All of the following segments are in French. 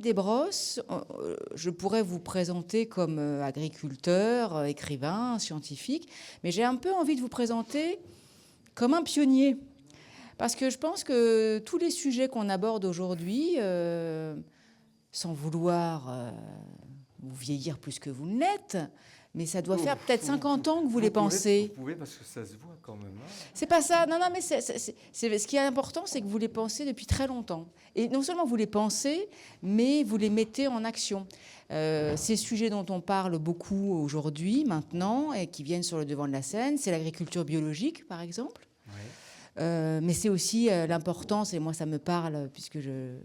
Desbrosses, je pourrais vous présenter comme agriculteur, écrivain, scientifique, mais j'ai un peu envie de vous présenter comme un pionnier. Parce que je pense que tous les sujets qu'on aborde aujourd'hui, sans vouloir vous vieillir plus que vous ne l'êtes, mais ça doit faire peut-être 50 ans que vous les pensez. Vous pouvez parce que ça se voit quand même. Hein. C'est pas ça. Non, non, mais ce qui est important, c'est que vous les pensez depuis très longtemps. Et non seulement vous les pensez, mais vous les mettez en action. Ces sujets dont on parle beaucoup aujourd'hui, maintenant, et qui viennent sur le devant de la scène, c'est l'agriculture biologique, par exemple. Mais c'est aussi l'importance, et moi ça me parle puisque je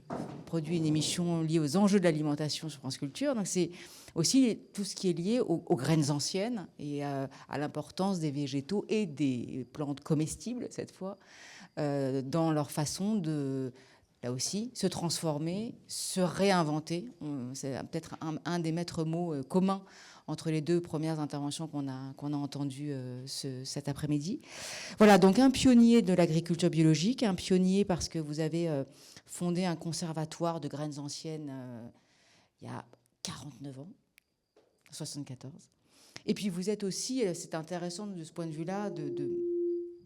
produis une émission liée aux enjeux de l'alimentation sur France Culture, donc c'est aussi tout ce qui est lié aux graines anciennes et à l'importance des végétaux et des plantes comestibles, cette fois, dans leur façon de, là aussi, se transformer, se réinventer. C'est peut-être un des maîtres mots communs entre les deux premières interventions qu'on a entendues cet après-midi. Voilà, donc un pionnier de l'agriculture biologique, un pionnier parce que vous avez fondé un conservatoire de graines anciennes il y a 49 ans, 74. Et puis vous êtes aussi, c'est intéressant de ce point de vue-là, de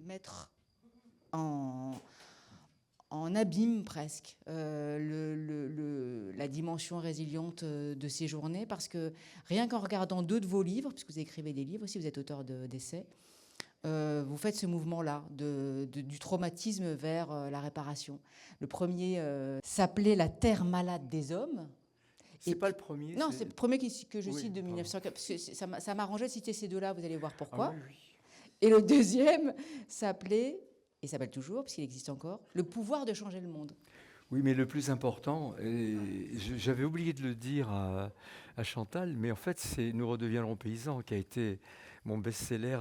mettre en abîme presque la dimension résiliente de ces journées, parce que rien qu'en regardant deux de vos livres, puisque vous écrivez des livres aussi, vous êtes auteur d'essais, vous faites ce mouvement-là du traumatisme vers la réparation. Le premier s'appelait La terre malade des hommes. C'est pas le premier. Non, c'est le premier que je cite de pardon. 1904. Parce que ça m'arrangeait de citer ces deux-là, vous allez voir pourquoi. Ah, oui. Et le deuxième s'appelait, et s'appelle toujours, parce qu'il existe encore, Le pouvoir de changer le monde. Oui, mais le plus important, et j'avais oublié de le dire à Chantal, mais en fait, c'est Nous redeviendrons paysans qui a été mon best-seller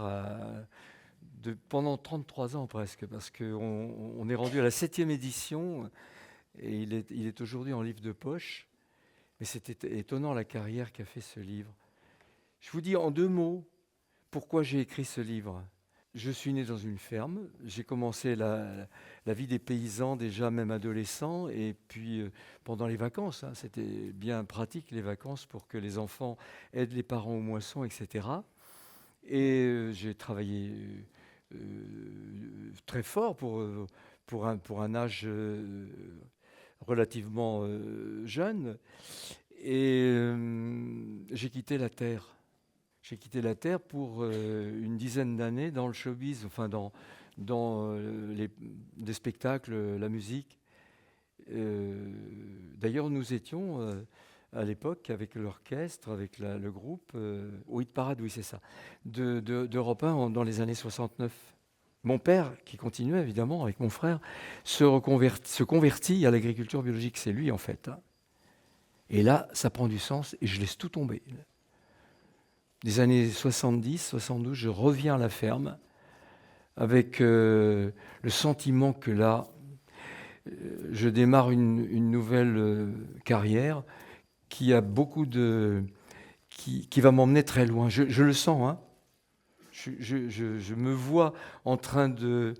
pendant 33 ans presque, parce qu'on est rendu à la 7e édition et il est aujourd'hui en livre de poche. Mais c'était étonnant la carrière qu'a fait ce livre. Je vous dis en 2 mots pourquoi j'ai écrit ce livre. Je suis né dans une ferme, j'ai commencé la vie des paysans déjà même adolescent, et puis pendant les vacances, hein, c'était bien pratique les vacances pour que les enfants aident les parents aux moissons, etc. Et j'ai travaillé très fort pour un âge relativement jeune, et j'ai quitté la terre. J'ai quitté la terre pour une dizaine d'années dans le showbiz, enfin dans les spectacles, la musique. D'ailleurs, nous étions à l'époque avec l'orchestre, avec le groupe, au Hit Parade, oui c'est ça, d'Europe 1 dans les années 69. Mon père, qui continuait évidemment avec mon frère, se convertit à l'agriculture biologique. C'est lui en fait. Hein. Et là, ça prend du sens et je laisse tout tomber. Des années 70, 72, je reviens à la ferme avec le sentiment que là, je démarre une nouvelle carrière qui a beaucoup qui va m'emmener très loin. Je le sens, hein. Je me vois en train de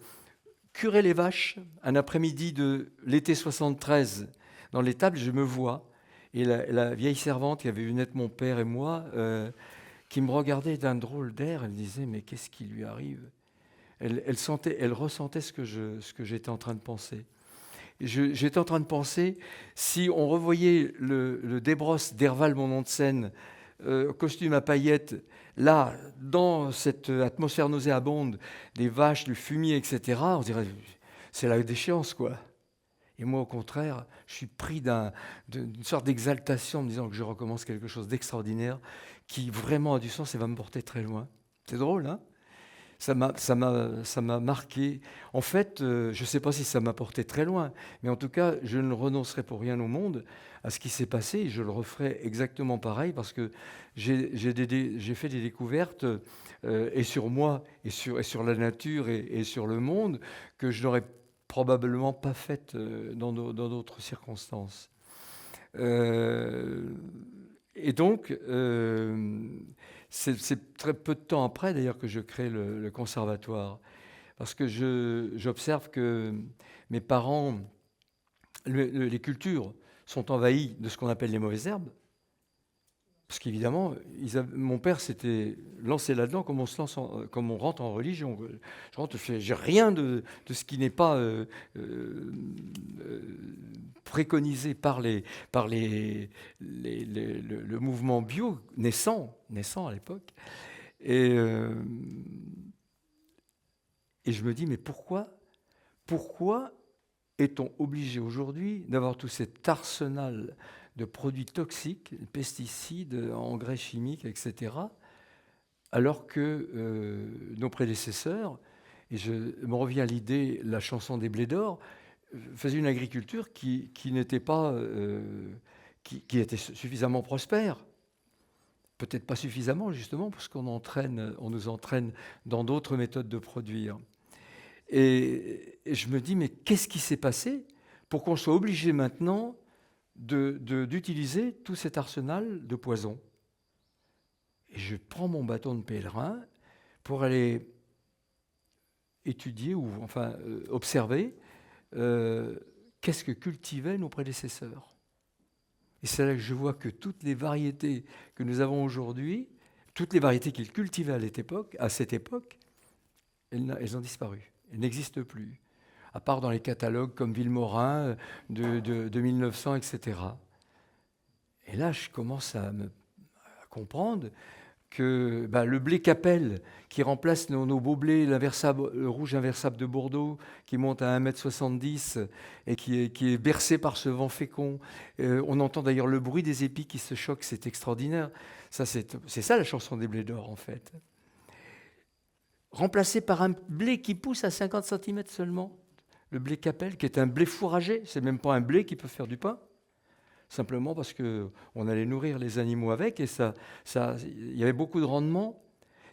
curer les vaches un après-midi de l'été 73 dans l'étable, je me vois. Et la vieille servante qui avait vu naître mon père et moi, qui me regardait d'un drôle d'air, elle disait « Mais qu'est-ce qui lui arrive ?» Elle ressentait ce que j'étais en train de penser. J'étais en train de penser, si on revoyait le Desbrosses d'Herval, mon nom de scène, costume à paillettes, là, dans cette atmosphère nauséabonde, des vaches, du fumier, etc., on dirait, c'est la déchéance, quoi. Et moi, au contraire, je suis pris d'une sorte d'exaltation en me disant que je recommence quelque chose d'extraordinaire qui vraiment a du sens et va me porter très loin. C'est drôle, hein ? Ça m'a marqué. En fait, je ne sais pas si ça m'a porté très loin, mais en tout cas, je ne renoncerai pour rien au monde à ce qui s'est passé et je le referai exactement pareil parce que j'ai fait des découvertes et sur moi et sur la nature et sur le monde que je n'aurais probablement pas faites dans d'autres circonstances. Et donc, c'est très peu de temps après, d'ailleurs, que je crée le conservatoire. Parce que j'observe que mes parents, les cultures sont envahis de ce qu'on appelle les mauvaises herbes. Parce qu'évidemment, mon père s'était lancé là-dedans comme comme on rentre en religion. Je rentre, j'ai rien de ce qui n'est pas préconisé par le mouvement bio naissant à l'époque. Et je me dis, mais pourquoi est-on obligé aujourd'hui d'avoir tout cet arsenal de produits toxiques, pesticides, engrais chimiques, etc., alors que nos prédécesseurs, et je me reviens à l'idée, la chanson des blés d'or, faisaient une agriculture qui n'était pas, qui était suffisamment prospère. Peut-être pas suffisamment, justement, parce on nous entraîne dans d'autres méthodes de produire. Et je me dis, mais qu'est-ce qui s'est passé pour qu'on soit obligé maintenant d'utiliser tout cet arsenal de poison? Et je prends mon bâton de pèlerin pour aller étudier ou enfin observer qu'est-ce que cultivaient nos prédécesseurs. Et c'est là que je vois que toutes les variétés que nous avons aujourd'hui, toutes les variétés qu'ils cultivaient à cette époque, elles ont disparu. Elles n'existent plus, à part dans les catalogues comme Villemorin de 1900, etc. Et là, je commence à comprendre que le blé Capel, qui remplace nos beaux blés, le rouge inversable de Bordeaux, qui monte à 1,70 m et qui est bercé par ce vent fécond. On entend d'ailleurs le bruit des épis qui se choquent, c'est extraordinaire. C'est ça la chanson des blés d'or, en fait. Remplacé par un blé qui pousse à 50 cm seulement, le blé Capel, qui est un blé fourragé, c'est même pas un blé qui peut faire du pain. Simplement parce qu'on allait nourrir les animaux avec, et il y avait beaucoup de rendement.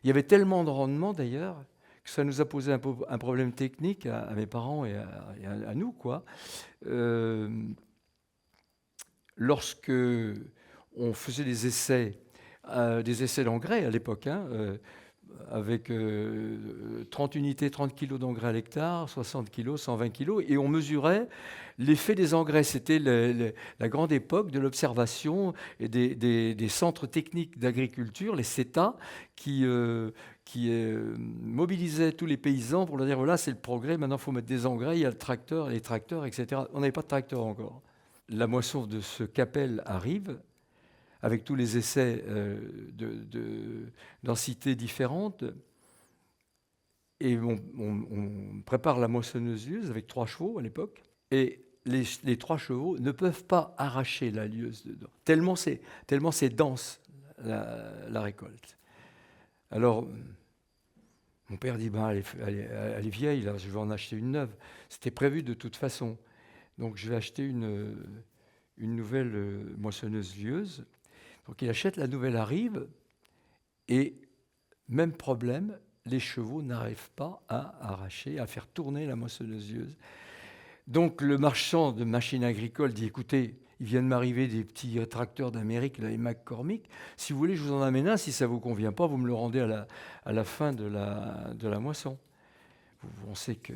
Il y avait tellement de rendement, d'ailleurs, que ça nous a posé un problème technique à mes parents et à nous, quoi. Lorsque on faisait des essais d'engrais à l'époque, avec 30 unités, 30 kg d'engrais à l'hectare, 60 kg, 120 kg, et on mesurait l'effet des engrais. C'était la grande époque de l'observation et des centres techniques d'agriculture, les CETA, qui mobilisaient tous les paysans pour leur dire, voilà, c'est le progrès, maintenant il faut mettre des engrais, il y a le tracteur, les tracteurs, etc. On n'avait pas de tracteur encore. La moisson de ce Capel arrive, avec tous les essais de densités différentes. Et on prépare la moissonneuse lieuse avec 3 chevaux à l'époque. Et les 3 chevaux ne peuvent pas arracher la lieuse dedans, tellement c'est dense la récolte. Alors, mon père dit, elle est vieille, là, je vais en acheter une neuve. C'était prévu de toute façon. Donc je vais acheter une nouvelle moissonneuse lieuse. Donc il achète, la nouvelle arrive, et même problème, les chevaux n'arrivent pas à arracher, à faire tourner la moissonneuse lieuse. Donc le marchand de machines agricoles dit, écoutez, il vient de m'arriver des petits tracteurs d'Amérique, les McCormick, si vous voulez, je vous en amène un, si ça ne vous convient pas, vous me le rendez à la fin de la moisson. On sait que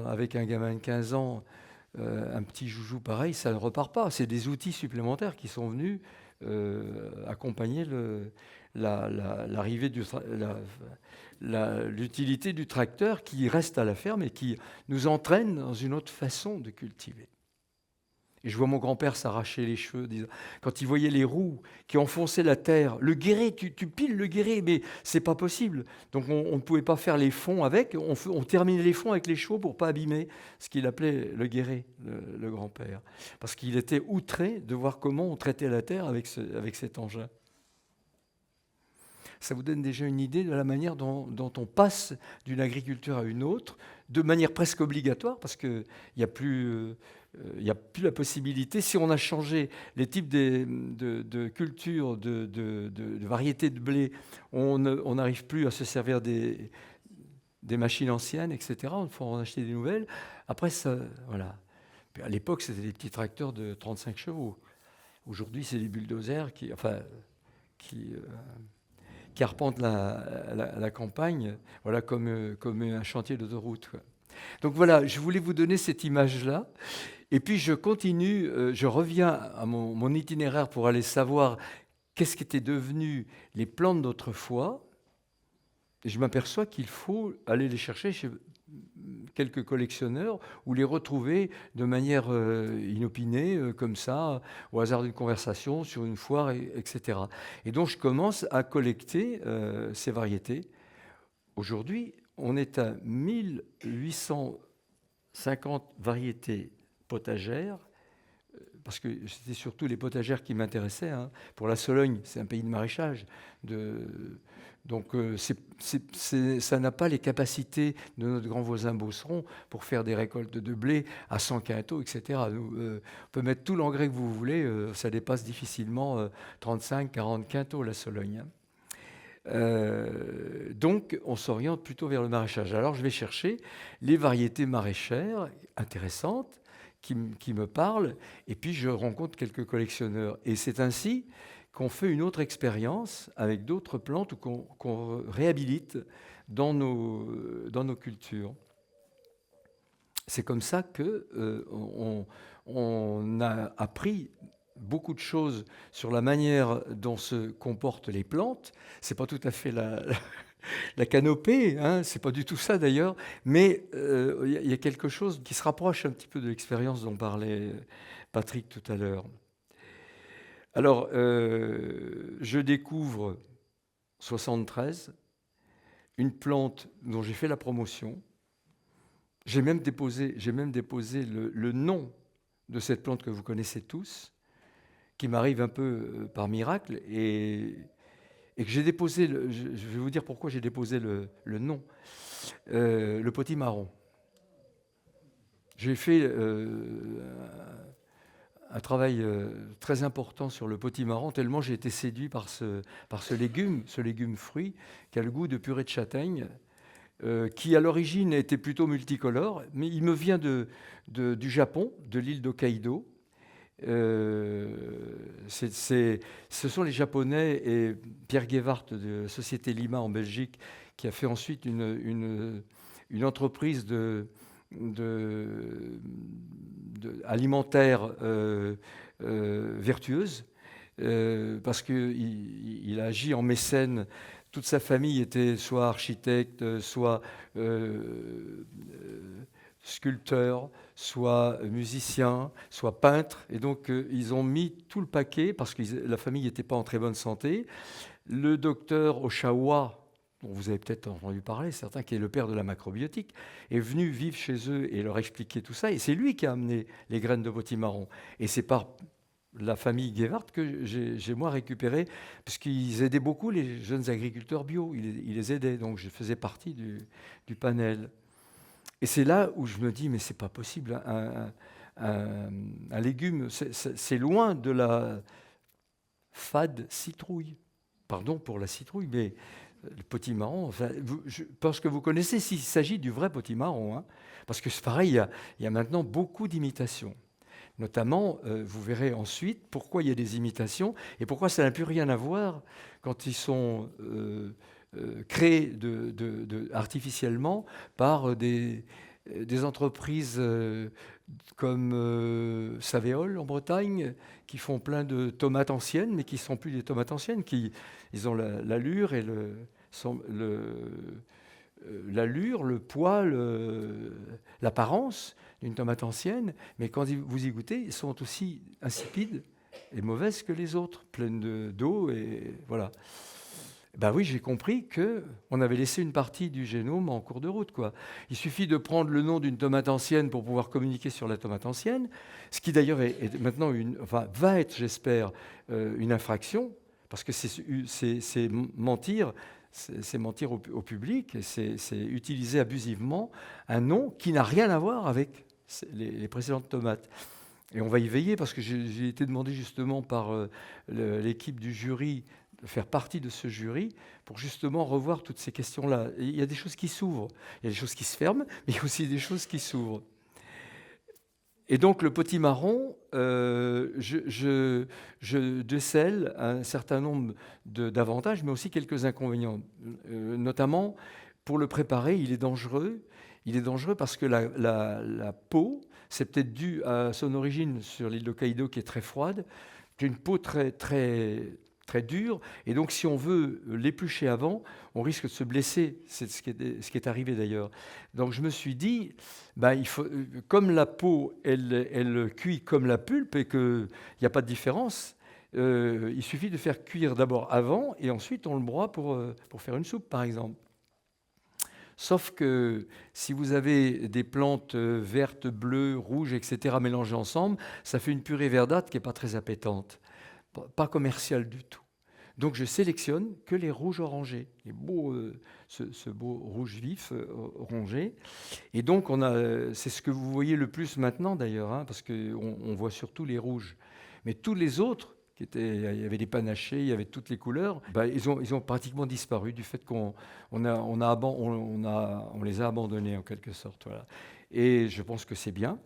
avec un gamin de 15 ans, un petit joujou pareil, ça ne repart pas. C'est des outils supplémentaires qui sont venus accompagner l'arrivée l'utilité du tracteur qui reste à la ferme et qui nous entraîne dans une autre façon de cultiver. Et je vois mon grand-père s'arracher les cheveux quand il voyait les roues qui enfonçaient la terre. Le guéret, tu piles le guéret, mais c'est pas possible. Donc on ne pouvait pas faire les fonds avec. On terminait les fonds avec les chevaux pour pas abîmer ce qu'il appelait le guéret, le grand-père. Parce qu'il était outré de voir comment on traitait la terre avec cet engin. Ça vous donne déjà une idée de la manière dont on passe d'une agriculture à une autre, de manière presque obligatoire, parce qu'il n'y a plus la possibilité, si on a changé les types de cultures, de variétés de blé, on n'arrive plus à se servir des machines anciennes, etc. Il faut en acheter des nouvelles. Après, ça, voilà. À l'époque, c'était des petits tracteurs de 35 chevaux. Aujourd'hui, c'est des bulldozers qui arpentent la campagne, voilà, comme un chantier d'autoroute, quoi. Donc voilà, je voulais vous donner cette image-là. Et puis je continue, je reviens à mon itinéraire pour aller savoir qu'est-ce qu'étaient devenues les plantes d'autrefois. Et je m'aperçois qu'il faut aller les chercher chez quelques collectionneurs ou les retrouver de manière inopinée, comme ça, au hasard d'une conversation, sur une foire, etc. Et donc je commence à collecter ces variétés. Aujourd'hui, on est à 1850 variétés potagères, parce que c'était surtout les potagères qui m'intéressaient. Hein. Pour la Sologne, c'est un pays de maraîchage. Donc ça n'a pas les capacités de notre grand voisin Beauceron pour faire des récoltes de blé à 100 quintaux, etc. On peut mettre tout l'engrais que vous voulez, ça dépasse difficilement 35-40 quintaux la Sologne. Hein. Donc, on s'oriente plutôt vers le maraîchage. Alors, je vais chercher les variétés maraîchères intéressantes qui me parlent, et puis je rencontre quelques collectionneurs. Et c'est ainsi qu'on fait une autre expérience avec d'autres plantes ou qu'on réhabilite dans nos cultures. C'est comme ça qu'on a appris beaucoup de choses sur la manière dont se comportent les plantes. C'est pas tout à fait la canopée, hein, c'est pas du tout ça d'ailleurs, mais y a quelque chose qui se rapproche un petit peu de l'expérience dont parlait Patrick tout à l'heure. Alors, je découvre 73 une plante dont j'ai fait la promotion. J'ai même déposé le nom de cette plante que vous connaissez tous, qui m'arrive un peu par miracle, et que j'ai déposé, je vais vous dire pourquoi j'ai déposé le nom, le potimarron. J'ai fait un travail très important sur le potimarron, tellement j'ai été séduit par ce légume fruit, qui a le goût de purée de châtaigne, qui à l'origine était plutôt multicolore, mais il me vient du Japon, de l'île d'Hokkaido. Ce sont les Japonais et Pierre Gewart de Société Lima en Belgique qui a fait ensuite une entreprise alimentaire vertueuse, parce qu'il a agi en mécène. Toute sa famille était soit architecte, soit sculpteur, soit musicien, soit peintre. Et donc, ils ont mis tout le paquet parce que la famille n'était pas en très bonne santé. Le docteur Oshawa, dont vous avez peut-être entendu parler, certains, qui est le père de la macrobiotique, est venu vivre chez eux et leur expliquer tout ça. Et c'est lui qui a amené les graines de potimarron. Et c'est par la famille Gewart que j'ai moi récupéré, parce qu'ils aidaient beaucoup les jeunes agriculteurs bio. Ils les aidaient, donc je faisais partie du panel. Et c'est là où je me dis, mais c'est pas possible, un légume, c'est loin de la fade citrouille. Pardon pour la citrouille, mais le potimarron, enfin, je pense que vous connaissez s'il s'agit du vrai potimarron, hein, parce que c'est pareil, il y a maintenant beaucoup d'imitations. Notamment, vous verrez ensuite pourquoi il y a des imitations et pourquoi ça n'a plus rien à voir quand ils sont créés artificiellement par des entreprises comme Savéol en Bretagne, qui font plein de tomates anciennes, mais qui ne sont plus des tomates anciennes, ils ont l'allure et l'allure, le poids, l'apparence d'une tomate ancienne, mais quand vous y goûtez, ils sont aussi insipides et mauvaises que les autres, pleines d'eau, et voilà. Ben oui, j'ai compris qu'on avait laissé une partie du génome en cours de route, quoi. Il suffit de prendre le nom d'une tomate ancienne pour pouvoir communiquer sur la tomate ancienne, ce qui d'ailleurs est maintenant va être, j'espère, une infraction, parce que c'est mentir. C'est mentir au public, c'est utiliser abusivement un nom qui n'a rien à voir avec les précédentes tomates. Et on va y veiller, parce que j'ai été demandé justement par l'équipe du jury de faire partie de ce jury pour justement revoir toutes ces questions-là. Il y a des choses qui s'ouvrent, il y a des choses qui se ferment, mais il y a aussi des choses qui s'ouvrent. Et donc le potimarron, je décèle un certain nombre d'avantages, mais aussi quelques inconvénients. Notamment, pour le préparer, il est dangereux. il est dangereux parce que la peau, c'est peut-être dû à son origine sur l'île d'Hokkaido qui est très froide, qui est une peau très, très, très dure. Et donc, si on veut l'éplucher avant, on risque de se blesser. C'est ce qui est arrivé d'ailleurs. Donc, je me suis dit, ben, comme la peau, elle cuit comme la pulpe et qu'il n'y a pas de différence, il suffit de faire cuire d'abord avant et ensuite on le broie pour faire une soupe, par exemple. Sauf que si vous avez des plantes vertes, bleues, rouges, etc., mélangées ensemble, ça fait une purée verdâtre qui n'est pas très appétante, pas commerciale du tout. Donc je sélectionne que les rouges orangés, les beaux, ce beau rouge vif orangé. Et donc c'est ce que vous voyez le plus maintenant d'ailleurs, hein, parce qu'on voit surtout les rouges. Mais tous les autres, il y avait des panachés, il y avait toutes les couleurs, bah, ils ont pratiquement disparu du fait qu'on les a abandonnés en quelque sorte. Voilà. Et je pense que c'est bien.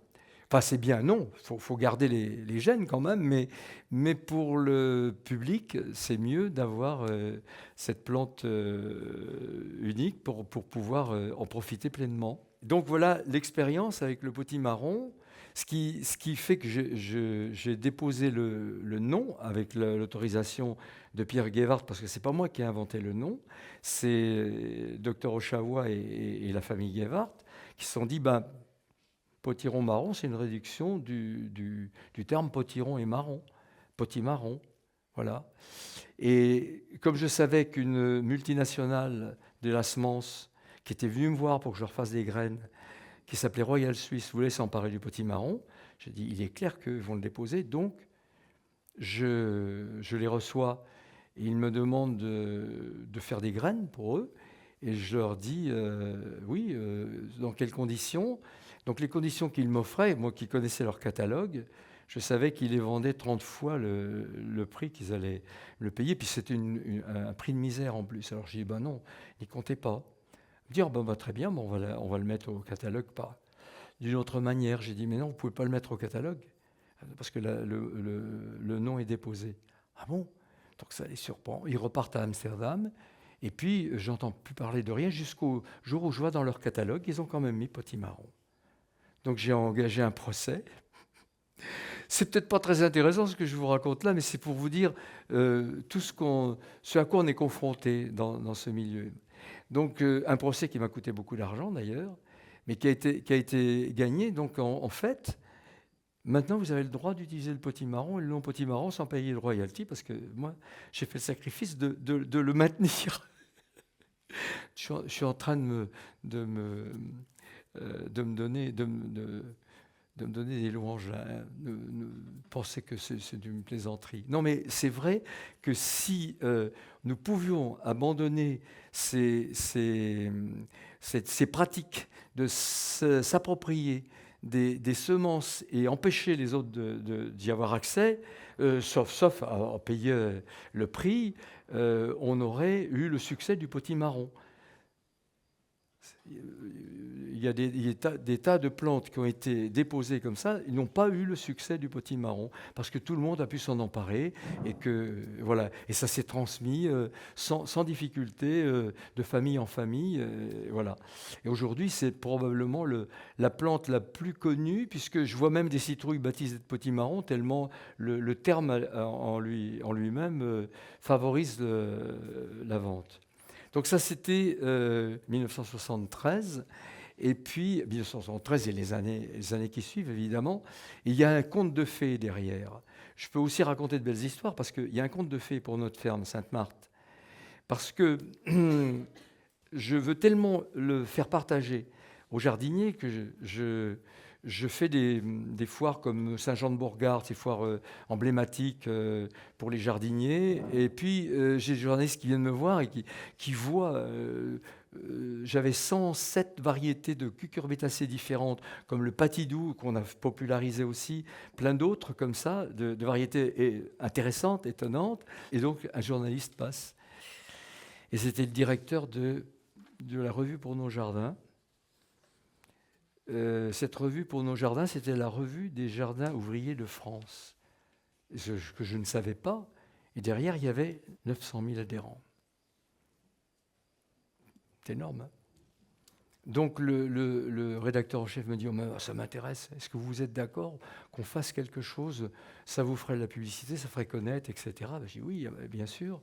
Enfin, c'est bien, non, il faut garder les gènes quand même, mais pour le public, c'est mieux d'avoir cette plante unique pour pouvoir en profiter pleinement. Donc voilà l'expérience avec le potimarron. Ce qui fait que j'ai déposé le nom avec l'autorisation de Pierre Guevart, parce que ce n'est pas moi qui ai inventé le nom, c'est Dr Oshawa et la famille Guevart qui se sont dit, ben, potiron marron, c'est une réduction du terme potiron et marron, potimarron, voilà. Et comme je savais qu'une multinationale de la semence qui était venue me voir pour que je leur fasse des graines, qui s'appelait Royal Suisse, voulait s'emparer du potimarron, j'ai dit, il est clair qu'ils vont le déposer, donc je les reçois. Et ils me demandent de faire des graines pour eux, et je leur dis, oui, dans quelles conditions? Donc les conditions qu'ils m'offraient, moi qui connaissais leur catalogue, je savais qu'ils les vendaient 30 fois le prix qu'ils allaient le payer, puis c'était un prix de misère en plus. Alors j'ai dit, ben non, n'y comptez pas. Dire, ben, très bien, ben on va le mettre au catalogue pas d'une autre manière. J'ai dit, mais non, vous ne pouvez pas le mettre au catalogue, parce que le nom est déposé. Ah bon? Donc ça les surprend. Ils repartent à Amsterdam, et puis j'entends plus parler de rien jusqu'au jour où je vois dans leur catalogue, ils ont quand même mis potimarron. Donc j'ai engagé un procès. C'est peut-être pas très intéressant ce que je vous raconte là, mais c'est pour vous dire tout ce à quoi on est confronté dans ce milieu. Donc un procès qui m'a coûté beaucoup d'argent d'ailleurs, mais qui a été gagné. Donc en fait, maintenant vous avez le droit d'utiliser le potimarron et le non-potimarron sans payer le royalty, parce que moi j'ai fait le sacrifice de le maintenir. Je suis en train de me donner des louanges, hein, penser que c'est d'une plaisanterie. Non, mais c'est vrai que si nous pouvions abandonner ces pratiques de s'approprier des semences et empêcher les autres d'y avoir accès, sauf à payer le prix, on aurait eu le succès du potimarron. Il y a des tas de plantes qui ont été déposées comme ça, ils n'ont pas eu le succès du potimarron parce que tout le monde a pu s'en emparer et que voilà, et ça s'est transmis sans difficulté de famille en famille, voilà. Et aujourd'hui, c'est probablement la plante la plus connue, puisque je vois même des citrouilles baptisées de potimarron tellement le terme en lui-même favorise la vente. Donc ça, c'était 1973. Et puis, 1973 et les années qui suivent, évidemment, il y a un conte de fées derrière. Je peux aussi raconter de belles histoires, parce qu'il y a un conte de fées pour notre ferme Sainte-Marthe. Parce que je veux tellement le faire partager aux jardiniers que je fais des foires comme Saint-Jean-de-Bourgard, ces foires emblématiques pour les jardiniers. Et puis, j'ai des journalistes qui viennent me voir et qui voient... j'avais 107 variétés de cucurbitacées différentes, comme le patidou, qu'on a popularisé aussi, plein d'autres comme ça, de variétés intéressantes, étonnantes. Et donc, un journaliste passe. Et c'était le directeur de la revue Pour nos jardins. Cette revue Pour nos jardins, c'était la revue des jardins ouvriers de France, que je ne savais pas. Et derrière, il y avait 900 000 adhérents. C'est énorme. Hein, Donc le rédacteur en chef me dit oh, ça m'intéresse, est-ce que vous êtes d'accord qu'on fasse quelque chose, ça vous ferait de la publicité, ça ferait connaître, etc. Ben, je dis oui, bien sûr.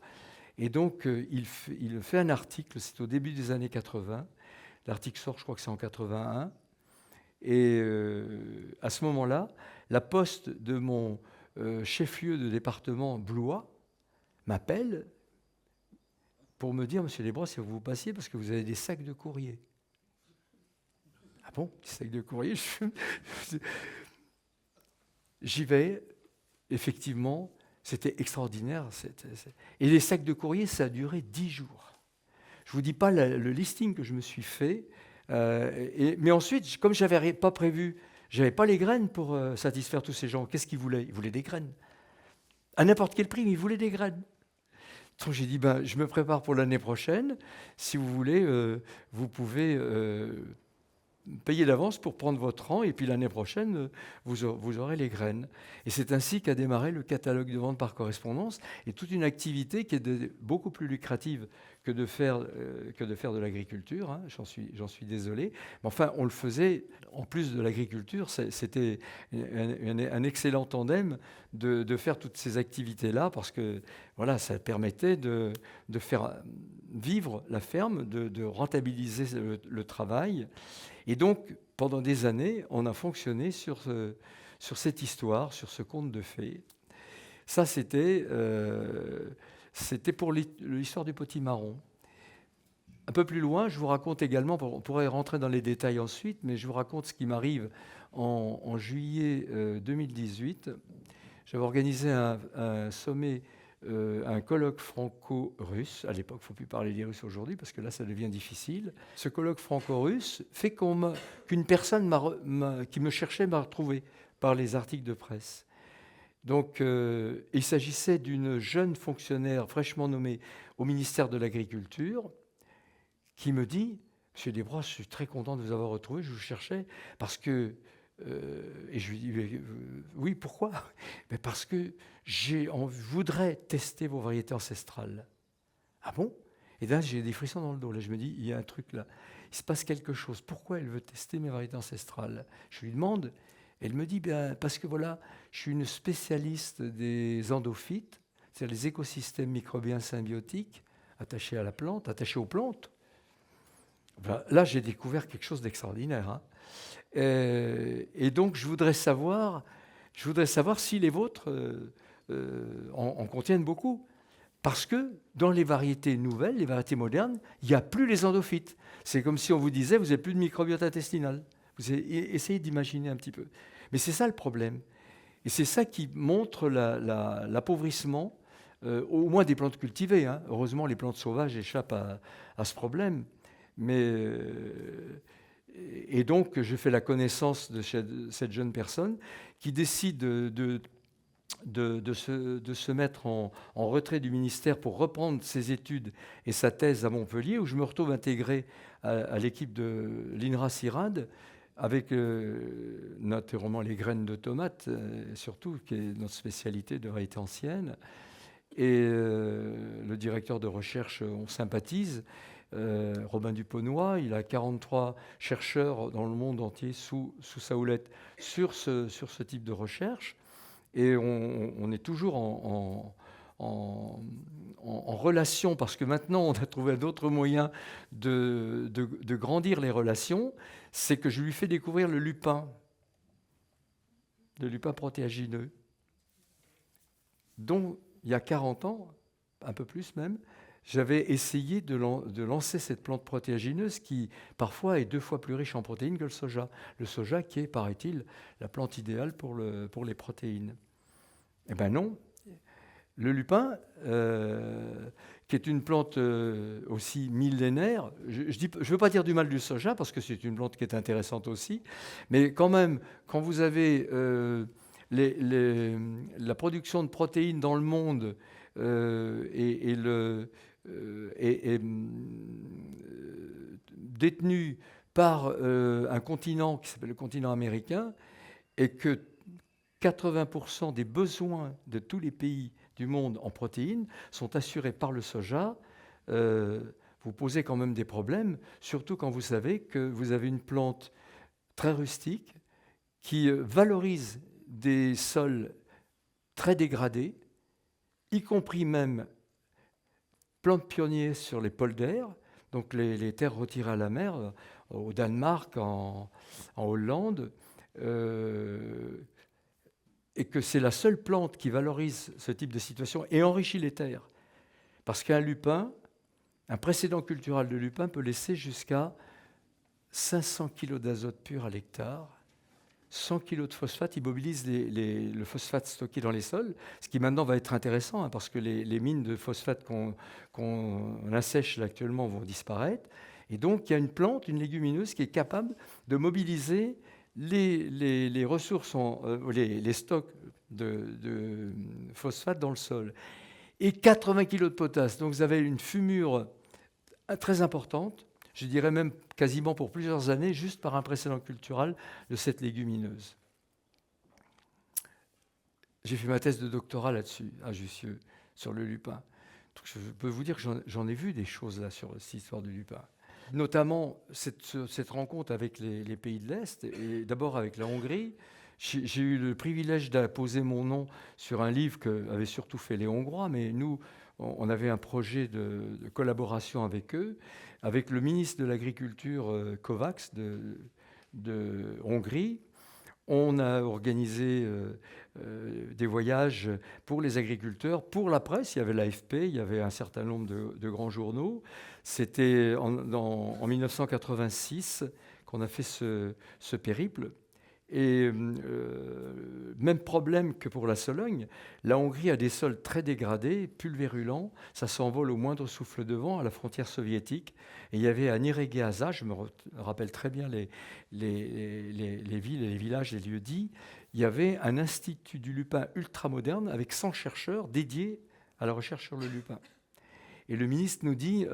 Et donc il fait un article, c'est au début des années 80, l'article sort, je crois que c'est en 81, et à ce moment-là, la poste de mon chef-lieu de département Blois m'appelle pour me dire, Monsieur Desbrosses, il faut que vous passiez parce que vous avez des sacs de courrier. Ah bon, des sacs de courrier? J'y vais, effectivement, c'était extraordinaire. Et les sacs de courrier, ça a duré 10 jours. Je ne vous dis pas le listing que je me suis fait, mais ensuite, comme je n'avais pas prévu, je n'avais pas les graines pour satisfaire tous ces gens. Qu'est-ce qu'ils voulaient? Ils voulaient des graines. À n'importe quel prix, mais ils voulaient des graines. Donc j'ai dit, je me prépare pour l'année prochaine. Si vous voulez, vous pouvez payer d'avance pour prendre votre rang, et puis l'année prochaine, vous aurez les graines. Et c'est ainsi qu'a démarré le catalogue de vente par correspondance, et toute une activité qui est beaucoup plus lucrative que de faire de l'agriculture, hein. J'en suis désolé. Mais enfin, on le faisait, en plus de l'agriculture, c'était un excellent tandem de faire toutes ces activités-là, parce que voilà, ça permettait de faire vivre la ferme, de rentabiliser le travail. Et donc, pendant des années, on a fonctionné sur cette histoire, sur ce conte de fées. Ça, c'était pour l'histoire du potimarron. Un peu plus loin, je vous raconte également, on pourrait rentrer dans les détails ensuite, mais je vous raconte ce qui m'arrive en juillet 2018. J'avais organisé un sommet, un colloque franco-russe. À l'époque, il ne faut plus parler des Russes aujourd'hui, parce que là, ça devient difficile. Ce colloque franco-russe fait qu'une personne qui me cherchait m'a retrouvé par les articles de presse. Donc, il s'agissait d'une jeune fonctionnaire fraîchement nommée au ministère de l'Agriculture qui me dit « Monsieur Desbrosses, je suis très content de vous avoir retrouvé, je vous cherchais parce que… et je lui dis « Oui, pourquoi ?» Mais parce que on voudrait tester vos variétés ancestrales. Ah bon? Et là, j'ai des frissons dans le dos. Là, je me dis, il y a un truc là. Il se passe quelque chose. Pourquoi elle veut tester mes variétés ancestrales? Je lui demande. Elle me dit, parce que voilà, je suis une spécialiste des endophytes, c'est-à-dire les écosystèmes microbiens symbiotiques attachés à la plante, attachés aux plantes. Là, j'ai découvert quelque chose d'extraordinaire. Hein. Et donc, je voudrais savoir si les vôtres en contiennent beaucoup. Parce que dans les variétés nouvelles, les variétés modernes, il n'y a plus les endophytes. C'est comme si on vous disait, vous n'avez plus de microbiote intestinal. Vous essayez d'imaginer un petit peu. Mais c'est ça le problème. Et c'est ça qui montre l'appauvrissement, au moins des plantes cultivées. Hein. Heureusement, les plantes sauvages échappent à ce problème. Et donc, je fais la connaissance de cette jeune personne qui décide de se mettre en retrait du ministère pour reprendre ses études et sa thèse à Montpellier, où je me retrouve intégré à l'équipe de l'INRA-CIRAD, avec notamment les graines de tomates, surtout, qui est notre spécialité de variété ancienne. Et le directeur de recherche, on sympathise, Robin Duponnois, il a 43 chercheurs dans le monde entier sous sa houlette sur ce type de recherche. Et on est toujours en relation, parce que maintenant, on a trouvé d'autres moyens de grandir les relations. C'est que je lui fais découvrir le lupin protéagineux, dont, il y a 40 ans, un peu plus même, j'avais essayé de lancer cette plante protéagineuse qui, parfois, est 2 fois plus riche en protéines que le soja. Le soja qui est, paraît-il, la plante idéale pour les protéines. Eh bien non. Le lupin, qui est une plante aussi millénaire, je ne veux pas dire du mal du soja, parce que c'est une plante qui est intéressante aussi, mais quand même, quand vous avez la production de protéines dans le monde est détenue par un continent qui s'appelle le continent américain, et que 80% des besoins de tous les pays du monde en protéines sont assurés par le soja, vous vous posez quand même des problèmes, surtout quand vous savez que vous avez une plante très rustique qui valorise des sols très dégradés, y compris même plante pionnier sur les polders, donc les terres retirées à la mer, au Danemark, en Hollande, et que c'est la seule plante qui valorise ce type de situation et enrichit les terres. Parce qu'un lupin, un précédent culturel de lupin peut laisser jusqu'à 500 kg d'azote pur à l'hectare, 100 kg de phosphate, il mobilise le phosphate stocké dans les sols, ce qui maintenant va être intéressant, hein, parce que les mines de phosphate qu'on assèche là, actuellement vont disparaître. Et donc, il y a une plante, une légumineuse, qui est capable de mobiliser les ressources, les stocks de phosphate dans le sol. Et 80 kg de potasse. Donc, vous avez une fumure très importante, je dirais même quasiment pour plusieurs années, juste par un précédent culturel de cette légumineuse. J'ai fait ma thèse de doctorat là-dessus, à Jussieu, sur le lupin. Donc je peux vous dire que j'en ai vu des choses là sur cette histoire du lupin. Notamment cette rencontre avec les pays de l'Est, et d'abord avec la Hongrie. J'ai eu le privilège d'apposer mon nom sur un livre qu'avaient surtout fait les Hongrois, mais nous, on avait un projet de collaboration avec eux, avec le ministre de l'Agriculture Kovács de Hongrie. On a organisé des voyages pour les agriculteurs, pour la presse. Il y avait l'AFP, il y avait un certain nombre de grands journaux. C'était en 1986 qu'on a fait ce périple. Et même problème que pour la Sologne, la Hongrie a des sols très dégradés, pulvérulents, ça s'envole au moindre souffle de vent à la frontière soviétique. Et il y avait à Nyíregyháza, je me rappelle très bien les villes et les villages, les lieux-dits, il y avait un institut du lupin ultramoderne avec 100 chercheurs dédiés à la recherche sur le lupin. Et le ministre nous dit,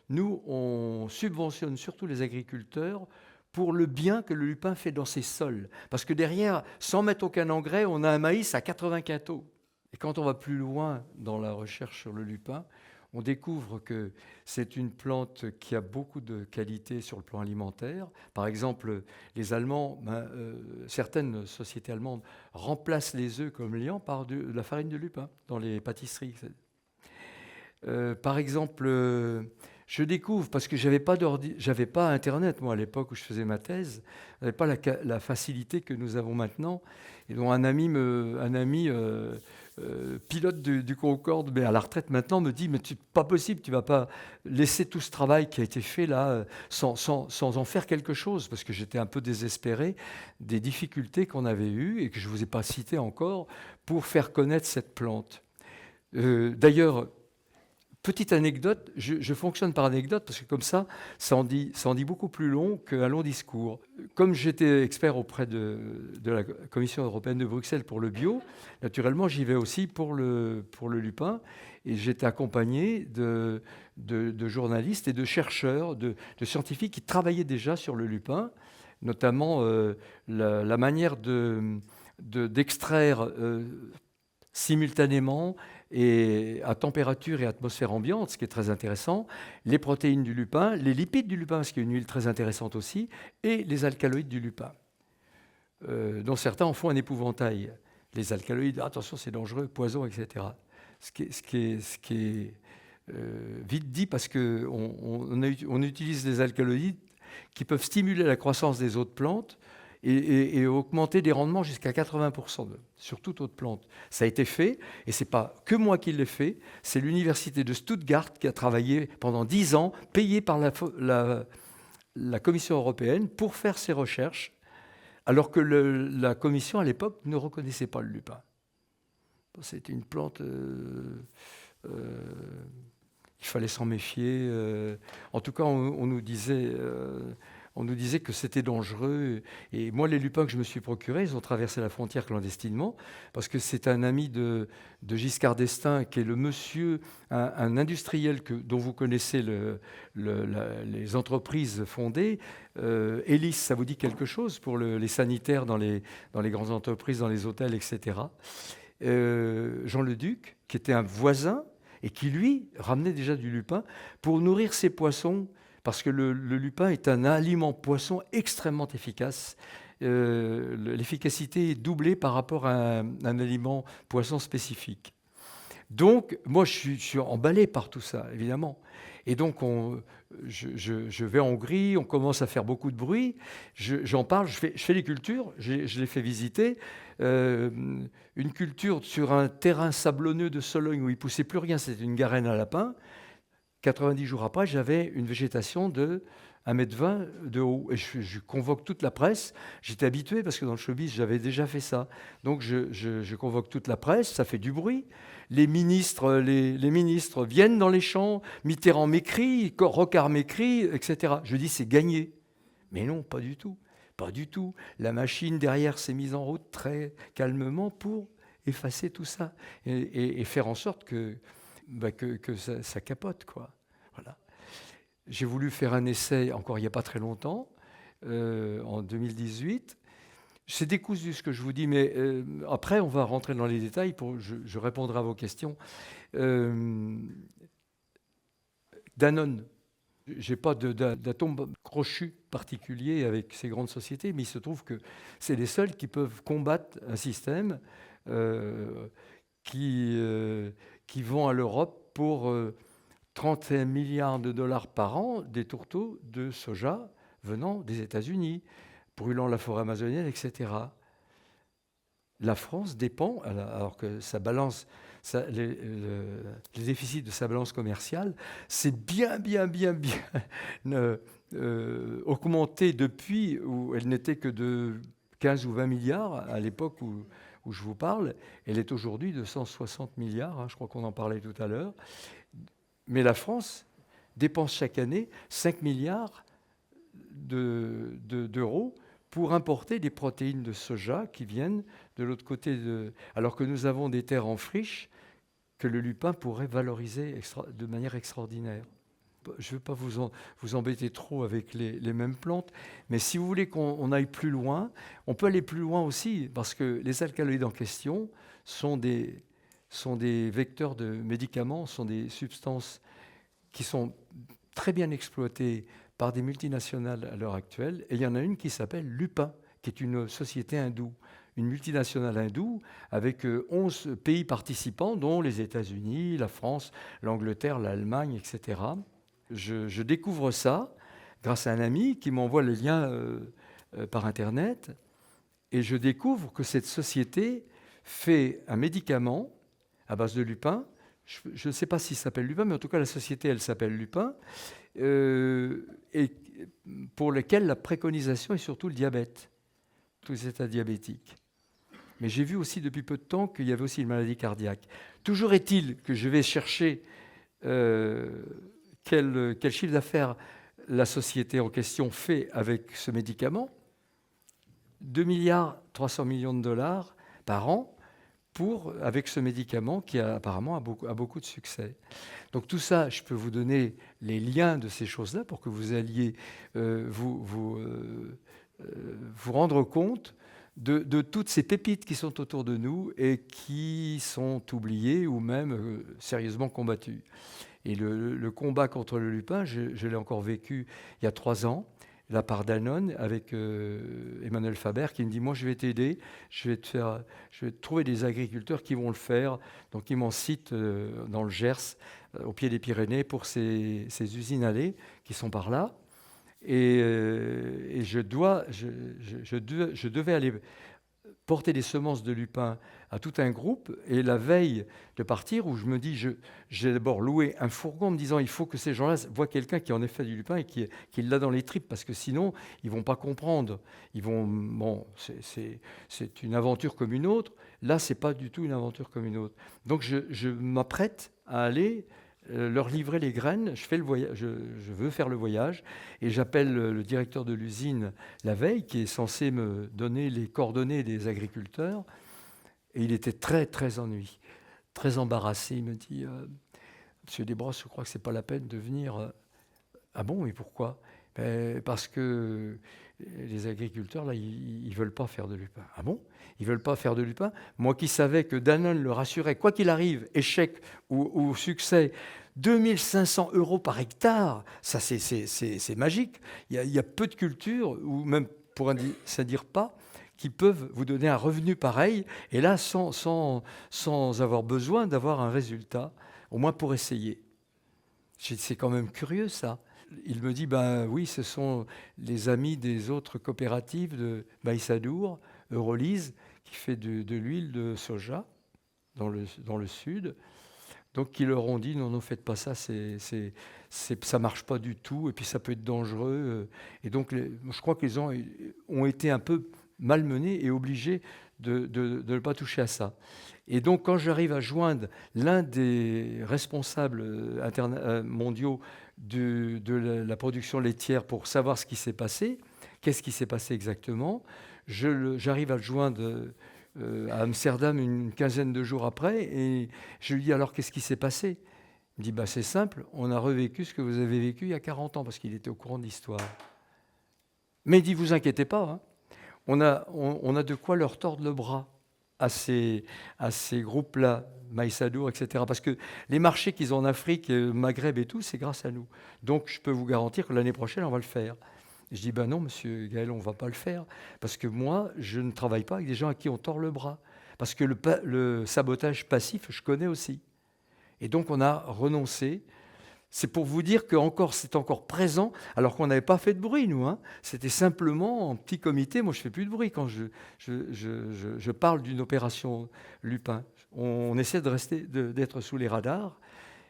nous, on subventionne surtout les agriculteurs pour le bien que le lupin fait dans ses sols. Parce que derrière, sans mettre aucun engrais, on a un maïs à 80 quintaux. Et quand on va plus loin dans la recherche sur le lupin, on découvre que c'est une plante qui a beaucoup de qualités sur le plan alimentaire. Par exemple, les Allemands, certaines sociétés allemandes remplacent les œufs comme liant par de la farine de lupin dans les pâtisseries. Par exemple, je découvre, parce que j'avais pas Internet, moi, à l'époque où je faisais ma thèse, j'avais pas la facilité que nous avons maintenant. Et donc un ami pilote du Concorde, mais à la retraite maintenant, me dit, mais c'est pas possible, tu vas pas laisser tout ce travail qui a été fait là sans en faire quelque chose, parce que j'étais un peu désespéré des difficultés qu'on avait eues et que je vous ai pas citées encore pour faire connaître cette plante. D'ailleurs, petite anecdote, je fonctionne par anecdote parce que comme ça en dit beaucoup plus long qu'un long discours. Comme j'étais expert auprès de la Commission européenne de Bruxelles pour le bio, naturellement j'y vais aussi pour le lupin, et j'étais accompagné de journalistes et de chercheurs, de scientifiques qui travaillaient déjà sur le lupin, notamment la manière d'extraire simultanément et à température et atmosphère ambiante, ce qui est très intéressant, les protéines du lupin, les lipides du lupin, ce qui est une huile très intéressante aussi, et les alcaloïdes du lupin, dont certains en font un épouvantail. Les alcaloïdes, attention, c'est dangereux, poison, etc. Ce qui est vite dit, parce qu'on utilise des alcaloïdes qui peuvent stimuler la croissance des autres plantes, et augmenter des rendements jusqu'à 80% sur toute autre plante. Ça a été fait, et ce n'est pas que moi qui l'ai fait, c'est l'université de Stuttgart qui a travaillé pendant 10 ans, payée par la Commission européenne pour faire ces recherches, alors que la Commission, à l'époque, ne reconnaissait pas le lupin. C'était une plante... il fallait s'en méfier. En tout cas, on nous disait... On nous disait que c'était dangereux. Et moi, les lupins que je me suis procurés, ils ont traversé la frontière clandestinement, parce que c'est un ami de Giscard d'Estaing, qui est le monsieur, un industriel dont vous connaissez les entreprises fondées. Elis, ça vous dit quelque chose pour les sanitaires dans les grandes entreprises, dans les hôtels, etc. Jean Leduc, qui était un voisin, et qui, lui, ramenait déjà du lupin pour nourrir ses poissons, parce que le lupin est un aliment poisson extrêmement efficace. L'efficacité est doublée par rapport à un aliment poisson spécifique. Donc, moi, je suis emballé par tout ça, évidemment. Et donc, je vais en Hongrie, on commence à faire beaucoup de bruit, j'en parle, je fais les cultures, je les fais visiter. Une culture sur un terrain sablonneux de Sologne où il ne poussait plus rien, c'était une garenne à lapin. 90 jours après, j'avais une végétation de 1,20 m de haut. Et je convoque toute la presse. J'étais habitué parce que dans le showbiz, j'avais déjà fait ça. Donc je convoque toute la presse, ça fait du bruit. Les ministres viennent dans les champs, Mitterrand m'écrit, Rocard m'écrit, etc. Je dis c'est gagné. Mais non, pas du tout. Pas du tout. La machine derrière s'est mise en route très calmement pour effacer tout ça et faire en sorte que ça capote, quoi. Voilà. J'ai voulu faire un essai, encore il n'y a pas très longtemps, en 2018. C'est décousu ce que je vous dis, mais après, on va rentrer dans les détails, je répondrai à vos questions. Danone. Je n'ai pas d'atome crochu particulier avec ces grandes sociétés, mais il se trouve que c'est les seuls qui peuvent combattre un système qui vend à l'Europe pour 31 milliards de dollars par an des tourteaux de soja venant des États-Unis, brûlant la forêt amazonienne, etc. La France dépend, alors que sa balance, les déficits de sa balance commerciale, c'est bien augmenté depuis où elle n'était que de 15 ou 20 milliards à l'époque où je vous parle. Elle est aujourd'hui de 160 milliards, je crois qu'on en parlait tout à l'heure. Mais la France dépense chaque année 5 milliards d'euros pour importer des protéines de soja qui viennent de l'autre côté alors que nous avons des terres en friche que le lupin pourrait valoriser de manière extraordinaire. Je ne veux pas vous embêter trop avec les mêmes plantes, mais si vous voulez qu'on aille plus loin, on peut aller plus loin aussi, parce que les alcaloïdes en question sont des vecteurs de médicaments, sont des substances qui sont très bien exploitées par des multinationales à l'heure actuelle. Et il y en a une qui s'appelle Lupin, qui est une société hindoue, une multinationale hindoue avec 11 pays participants, dont les États-Unis, la France, l'Angleterre, l'Allemagne, etc. Je découvre ça grâce à un ami qui m'envoie le lien par Internet, et je découvre que cette société fait un médicament à base de lupin. Je ne sais pas s'il s'appelle Lupin, mais en tout cas, la société, elle s'appelle Lupin, et pour lequel la préconisation est surtout le diabète, tous les états diabétiques. Mais j'ai vu aussi depuis peu de temps qu'il y avait aussi une maladie cardiaque. Toujours est-il que je vais chercher quel chiffre d'affaires la société en question fait avec ce médicament. 2 milliards 300 millions de dollars par an avec ce médicament qui apparemment a beaucoup de succès. Donc tout ça, je peux vous donner les liens de ces choses-là pour que vous alliez vous rendre compte de toutes ces pépites qui sont autour de nous et qui sont oubliées ou même sérieusement combattues. Et le combat contre le lupin, je l'ai encore vécu il y a 3 ans, là par Danone, avec Emmanuel Faber, qui me dit « Moi, je vais t'aider, je vais te trouver des agriculteurs qui vont le faire. » Donc, il m'en cite dans le Gers, au pied des Pyrénées, pour ces usines à lait qui sont par là. Et je devais aller porter des semences de lupin à tout un groupe, et la veille de partir, où je me dis, j'ai d'abord loué un fourgon en me disant, il faut que ces gens-là voient quelqu'un qui en effet du lupin et qui l'a dans les tripes, parce que sinon, ils vont pas comprendre. C'est une aventure comme une autre. Là, c'est pas du tout une aventure comme une autre. Donc, je m'apprête à aller leur livrer les graines. Je fais le voyage, je veux faire le voyage, et j'appelle le directeur de l'usine la veille, qui est censé me donner les coordonnées des agriculteurs, et il était très très ennuyé, très embarrassé. Il me dit Monsieur Desbrosses, je crois que c'est pas la peine de venir Ah bon, et pourquoi? Parce que les agriculteurs, là, ils ne veulent pas faire de lupin. Ah bon? Ils ne veulent pas faire de lupin? Moi qui savais que Danone le rassurait, quoi qu'il arrive, échec ou succès, 2500 € par hectare, ça c'est magique. Il y a peu de cultures, ou même pour ça dire pas, qui peuvent vous donner un revenu pareil, et là sans avoir besoin d'avoir un résultat, au moins pour essayer. C'est quand même curieux ça. Il me dit, ben oui, ce sont les amis des autres coopératives de Baïsadour, Eurolise, qui fait de l'huile de soja dans le sud. Donc, qui leur ont dit, non, ne faites pas ça, ça ne marche pas du tout, et puis ça peut être dangereux. Et donc, je crois qu'ils ont été un peu malmenés et obligés de ne pas toucher à ça. Et donc, quand j'arrive à joindre l'un des responsables mondiaux de la production laitière pour savoir ce qui s'est passé, qu'est-ce qui s'est passé exactement, j'arrive à le joindre à Amsterdam une quinzaine de jours après, et je lui dis alors qu'est-ce qui s'est passé? Il me dit bah, c'est simple, on a revécu ce que vous avez vécu il y a 40 ans, parce qu'il était au courant de l'histoire. Mais il dit vous inquiétez pas, hein, on a de quoi leur tordre le bras à ces groupes-là, Maïsadour, etc. Parce que les marchés qu'ils ont en Afrique, Maghreb et tout, c'est grâce à nous. Donc je peux vous garantir que l'année prochaine, on va le faire. Je dis, ben non, monsieur Gaël, on ne va pas le faire. Parce que moi, je ne travaille pas avec des gens à qui on tord le bras. Parce que le sabotage passif, je connais aussi. Et donc, on a renoncé. C'est pour vous dire que c'est encore présent, alors qu'on n'avait pas fait de bruit, nous. Hein. C'était simplement en petit comité. Moi, je ne fais plus de bruit quand je parle d'une opération Lupin. On essaie d'être sous les radars.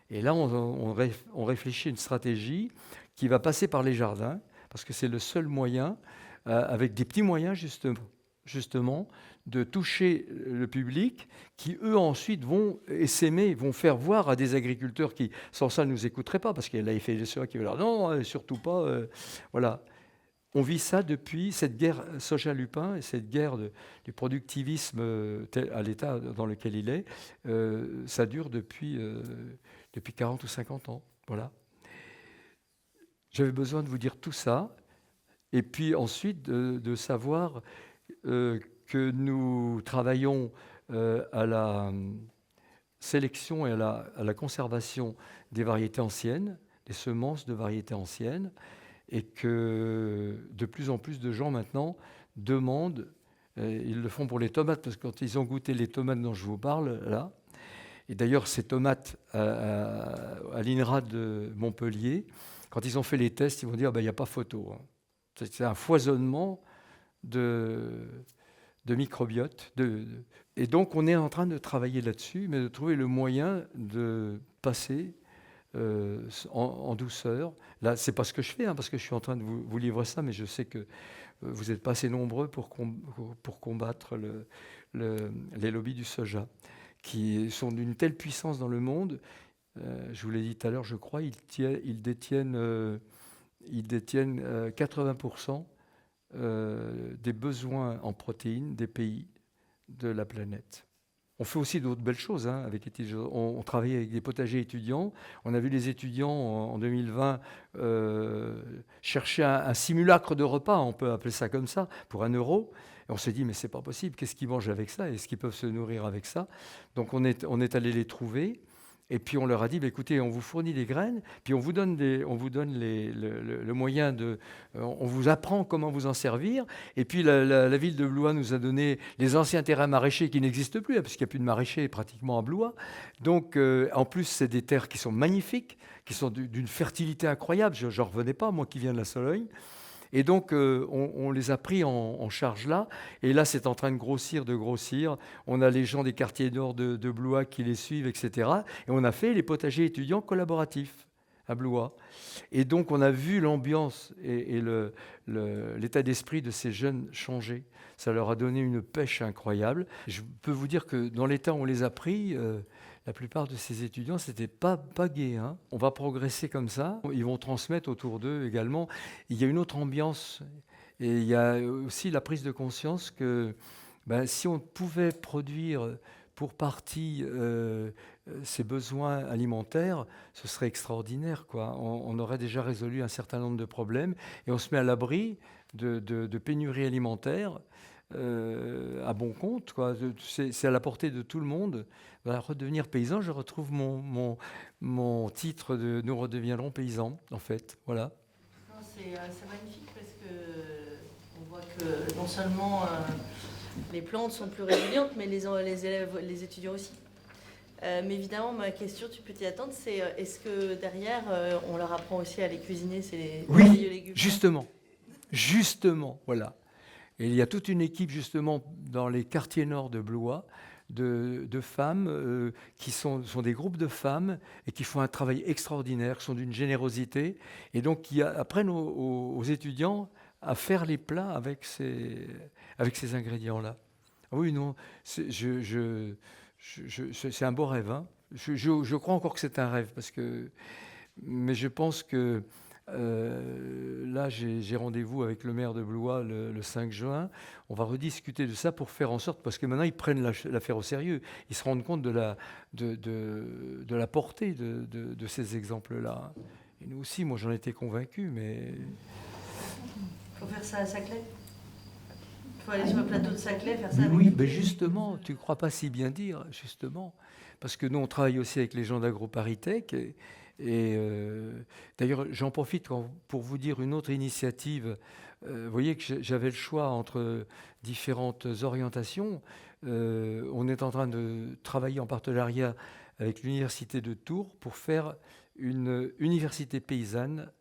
Et là, on réfléchit à une stratégie qui va passer par les jardins, parce que c'est le seul moyen, avec des petits moyens justement, de toucher le public, qui eux ensuite vont essaimer, vont faire voir à des agriculteurs qui, sans ça, ne nous écouteraient pas, parce qu'il y a la FNSEA qui veut leur dire non, surtout pas. Voilà. On vit ça depuis cette guerre soja-lupin et cette guerre du productivisme à l'état dans lequel il est. Ça dure depuis 40 ou 50 ans. Voilà. J'avais besoin de vous dire tout ça, et puis ensuite de savoir que nous travaillons à la sélection et à la conservation des variétés anciennes, des semences de variétés anciennes, et que de plus en plus de gens maintenant demandent, ils le font pour les tomates, parce que quand ils ont goûté les tomates dont je vous parle, là, et d'ailleurs ces tomates à l'INRA de Montpellier, quand ils ont fait les tests, ils vont dire, il n'y a pas photo. Hein. C'est un foisonnement de microbiote. Et donc, on est en train de travailler là-dessus, mais de trouver le moyen de passer en douceur. Là, c'est pas ce que je fais, hein, parce que je suis en train de vous livrer ça, mais je sais que vous n'êtes pas assez nombreux pour combattre les lobbies du soja, qui sont d'une telle puissance dans le monde. Je vous l'ai dit tout à l'heure, je crois, ils détiennent 80% des besoins en protéines des pays de la planète. On fait aussi d'autres belles choses. Hein, on travaille avec des potagers étudiants. On a vu les étudiants en 2020 chercher un simulacre de repas, on peut appeler ça comme ça, pour 1 €. Et on s'est dit, mais c'est pas possible, qu'est-ce qu'ils mangent avec ça? Est-ce qu'ils peuvent se nourrir avec ça? Donc on est allé les trouver. Et puis on leur a dit, écoutez, on vous fournit des graines, puis on vous donne le moyen on vous apprend comment vous en servir. Et puis la ville de Blois nous a donné les anciens terrains maraîchers qui n'existent plus, parce qu'il n'y a plus de maraîchers pratiquement à Blois. Donc en plus, c'est des terres qui sont magnifiques, qui sont d'une fertilité incroyable. Je n'en revenais pas, moi qui viens de la Sologne. Et donc, on les a pris en charge là. Et là, c'est en train de grossir. On a les gens des quartiers nord de Blois qui les suivent, etc. Et on a fait les potagers étudiants collaboratifs à Blois. Et donc, on a vu l'ambiance et l'état d'esprit de ces jeunes changer. Ça leur a donné une pêche incroyable. Je peux vous dire que dans l'état où on les a pris, la plupart de ces étudiants, c'était pas gai. Hein. On va progresser comme ça. Ils vont transmettre autour d'eux également. Il y a une autre ambiance. Et il y a aussi la prise de conscience que si on pouvait produire pour partie ces besoins alimentaires, ce serait extraordinaire, quoi. On aurait déjà résolu un certain nombre de problèmes et on se met à l'abri de pénuries alimentaires à bon compte, quoi. C'est à la portée de tout le monde. Voilà, redevenir paysan, je retrouve mon titre de Nous redeviendrons paysans, en fait. Voilà. C'est magnifique parce que on voit que non seulement les plantes sont plus résilientes, mais les élèves, les étudiants aussi. Mais évidemment, ma question, tu peux t'y attendre, c'est est-ce que derrière, on leur apprend aussi à les cuisiner, ces légumes? Justement, voilà. Et il y a toute une équipe, justement, dans les quartiers nord de Blois, de femmes qui sont des groupes de femmes et qui font un travail extraordinaire, qui sont d'une générosité, et donc qui apprennent aux étudiants à faire les plats avec ces ingrédients-là. Oui, non, c'est un beau rêve, hein. Je crois encore que c'est un rêve, mais je pense que là, j'ai rendez-vous avec le maire de Blois le 5 juin. On va rediscuter de ça pour faire en sorte, parce que maintenant, ils prennent l'affaire au sérieux. Ils se rendent compte de la portée de ces exemples-là. Et nous aussi, moi, j'en étais convaincu, mais... Il faut faire ça à Saclay. Il faut aller sur le plateau de Saclay, faire ça. Oui, mais justement, tu ne crois pas si bien dire, justement. Parce que nous, on travaille aussi avec les gens d'AgroParisTech. D'ailleurs, j'en profite pour vous dire une autre initiative. Vous voyez que j'avais le choix entre différentes orientations. On est en train de travailler en partenariat avec l'Université de Tours pour faire une université paysanne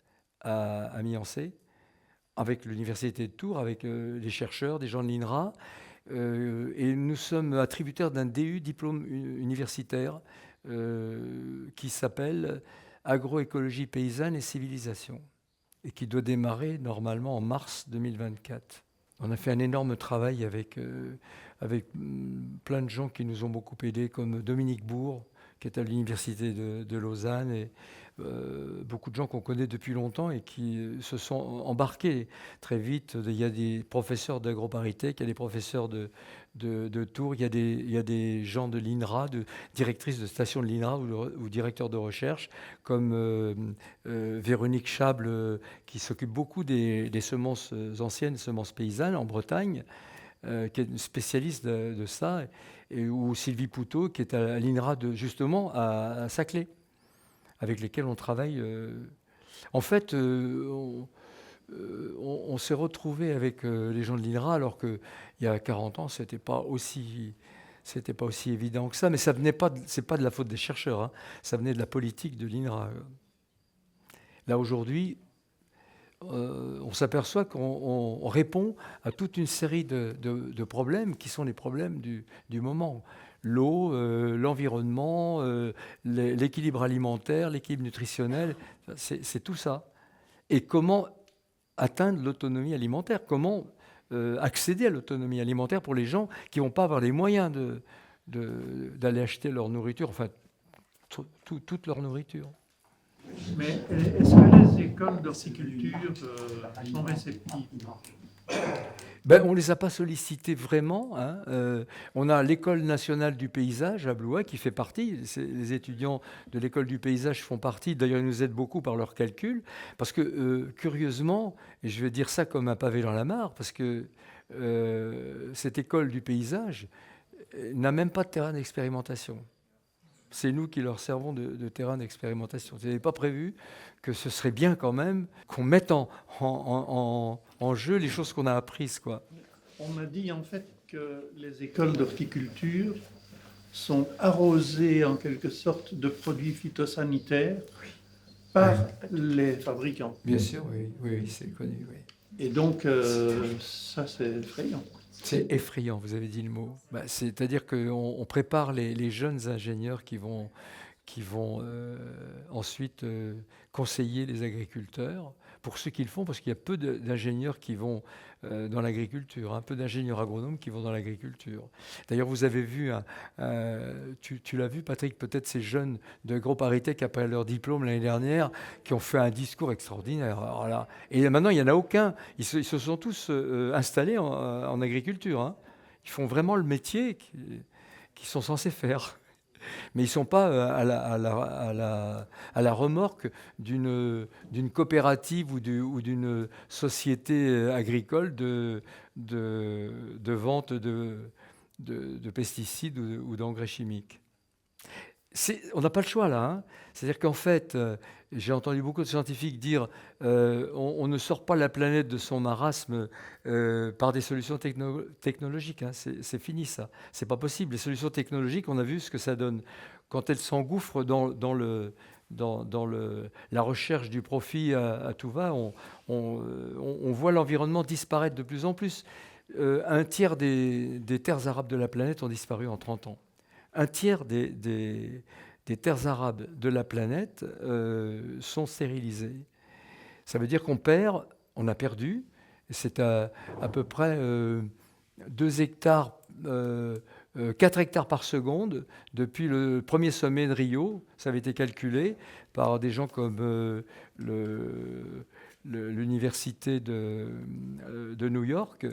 à Miancé, avec l'Université de Tours, avec les chercheurs, des gens de l'INRA. Et nous sommes attributaires d'un DU, diplôme universitaire, qui s'appelle Agroécologie paysanne et civilisation, et qui doit démarrer normalement en mars 2024. On a fait un énorme travail avec plein de gens qui nous ont beaucoup aidés, comme Dominique Bourg, qui est à l'université de Lausanne, et beaucoup de gens qu'on connaît depuis longtemps et qui se sont embarqués très vite. Il y a des professeurs d'AgroParisTech, il y a des professeurs de Tours, il y a des gens de l'INRA, directrices de station de l'INRA ou directeurs de recherche, comme Véronique Chable, qui s'occupe beaucoup des semences anciennes, semences paysannes en Bretagne, qui est une spécialiste de ça, ou Sylvie Poutot, qui est à l'INRA justement à Saclay, avec lesquels on travaille. En fait, on s'est retrouvé avec les gens de l'INRA, alors qu'il y a 40 ans, c'était pas aussi évident que ça. Mais ça venait pas, c'est pas de la faute des chercheurs, hein, ça venait de la politique de l'INRA. Là aujourd'hui, on s'aperçoit qu'on répond à toute une série de problèmes qui sont les problèmes du moment. L'eau, l'environnement, l'équilibre alimentaire, l'équilibre nutritionnel, c'est tout ça. Et comment atteindre l'autonomie alimentaire? Comment accéder à l'autonomie alimentaire pour les gens qui ne vont pas avoir les moyens d'aller acheter leur nourriture, enfin toute leur nourriture? Mais est-ce que les écoles d'horticulture sont réceptives? On ne les a pas sollicités vraiment, hein. On a l'École nationale du paysage à Blois qui fait partie. Les étudiants de l'École du paysage font partie. D'ailleurs, ils nous aident beaucoup par leurs calculs. Parce que, curieusement, et je vais dire ça comme un pavé dans la mare, parce que cette École du paysage n'a même pas de terrain d'expérimentation. C'est nous qui leur servons de terrain d'expérimentation. Je n'avais pas prévu que ce serait bien quand même qu'on mette en jeu les choses qu'on a apprises, quoi. On m'a dit en fait que les écoles d'horticulture sont arrosées en quelque sorte de produits phytosanitaires par les fabricants. Bien sûr, oui, c'est connu. Oui. Et donc, ça c'est effrayant. C'est effrayant, vous avez dit le mot. C'est-à-dire qu'on prépare les jeunes ingénieurs qui vont ensuite conseiller les agriculteurs pour ce qu'ils font, parce qu'il y a peu d'ingénieurs qui vont dans l'agriculture, peu d'ingénieurs agronomes qui vont dans l'agriculture. D'ailleurs, vous avez vu, tu l'as vu Patrick, peut-être ces jeunes de AgroParisTech après leur diplôme l'année dernière, qui ont fait un discours extraordinaire. Alors là, et maintenant, il n'y en a aucun. Ils se sont tous installés en agriculture, hein. Ils font vraiment le métier qu'ils sont censés faire. Mais ils ne sont pas à la remorque d'une coopérative ou d'une société agricole de vente de pesticides ou d'engrais chimiques. On n'a pas le choix là. Hein. C'est-à-dire qu'en fait, j'ai entendu beaucoup de scientifiques dire on ne sort pas la planète de son marasme par des solutions technologiques. Hein. C'est fini ça. C'est pas possible. Les solutions technologiques, on a vu ce que ça donne. Quand elles s'engouffrent dans la recherche du profit à tout va, on voit l'environnement disparaître de plus en plus. Un tiers des terres arables de la planète ont disparu en 30 ans. Un tiers des terres arables de la planète sont stérilisées. Ça veut dire on a perdu, c'est à peu près 2 hectares, 4 hectares par seconde depuis le premier sommet de Rio. Ça avait été calculé par des gens comme l'université de New York,